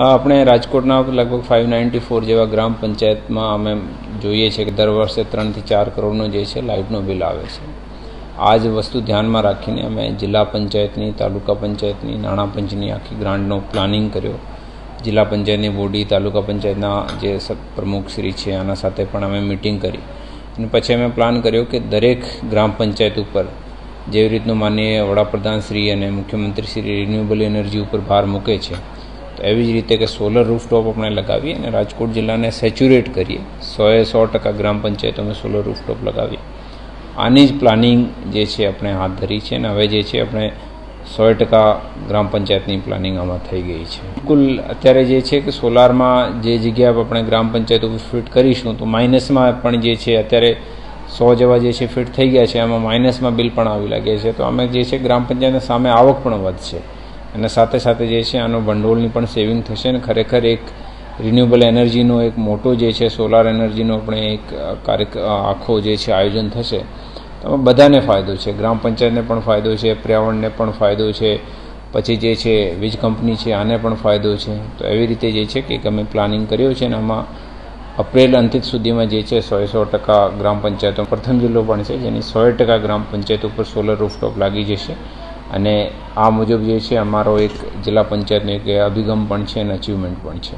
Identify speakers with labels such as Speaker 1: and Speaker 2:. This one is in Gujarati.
Speaker 1: આપણે રાજકોટના લગભગ 594 જેવા ગ્રામ પંચાયતમાં અમે જોઈએ છે કે દર વર્ષે 3 થી 4 કરોડનો જે છે લાઇટનો બિલ આવે છે. આ જ વસ્તુ ધ્યાનમાં રાખીને અમે જિલ્લા પંચાયતની, તાલુકા પંચાયતની, નાણાં પંચની આખી ગ્રાન્ટનો પ્લાનિંગ કર્યો. જિલ્લા પંચાયતની બોડી, તાલુકા પંચાયતના જે પ્રમુખશ્રી છે આના સાથે પણ અમે મિટિંગ કરી અને પછી અમે પ્લાન કર્યો કે દરેક ગ્રામ પંચાયત ઉપર જેવી રીતનું માનનીય વડાપ્રધાન શ્રી અને મુખ્યમંત્રી શ્રી રિન્યુએબલ એનર્જી ઉપર ભાર મૂકે છે, તો એવી જ રીતે કે સોલર રૂફટોપ આપણે લગાવીએ અને રાજકોટ જિલ્લાને સેચ્યુરેટ કરીએ. 100% ગ્રામ પંચાયતોમાં સોલર રૂફટોપ લગાવીએ. આની જ પ્લાનિંગ જે છે આપણે હાથ ધરી છે અને હવે જે છે આપણે 100% ગ્રામ પંચાયતની પ્લાનિંગ આમાં થઈ ગઈ છે. બિલકુલ અત્યારે જે છે કે સોલારમાં જે જગ્યા આપણે ગ્રામ પંચાયતો ફિટ કરીશું તો માઇનસમાં પણ જે છે અત્યારે 100 જેવા જે છે ફિટ થઈ ગયા છે, આમાં માઇનસમાં બિલ પણ આવી લાગે છે. તો અમે જે છે ગ્રામ પંચાયતના સામે આવક પણ વધશે અને સાથે સાથે જે છે આનો ભંડોળની પણ સેવિંગ થશે અને ખરેખર એક રિન્યુએબલ એનર્જીનો એક મોટો જે છે સોલાર એનર્જીનો આપણે એક આખો જે છે આયોજન થશે. તો બધાને ફાયદો છે, ગ્રામ પંચાયતને પણ ફાયદો છે, પર્યાવરણને પણ ફાયદો છે, પછી જે છે વીજ કંપની છે આને પણ ફાયદો છે. તો એવી રીતે જે છે કે અમે પ્લાનિંગ કર્યો છે અને આમાં એપ્રિલ અંતિમ સુધીમાં જે છે 100% ગ્રામ પંચાયતો પ્રથમ જિલ્લો પણ છે જેની 100% ગ્રામ પંચાયતો ઉપર સોલર રૂફટોપ લાગી જશે અને આ મુજબ જે છે અમારો એક જિલ્લા પંચાયતનો એક અભિગમ પણ છે અને અચીવમેન્ટ પણ છે.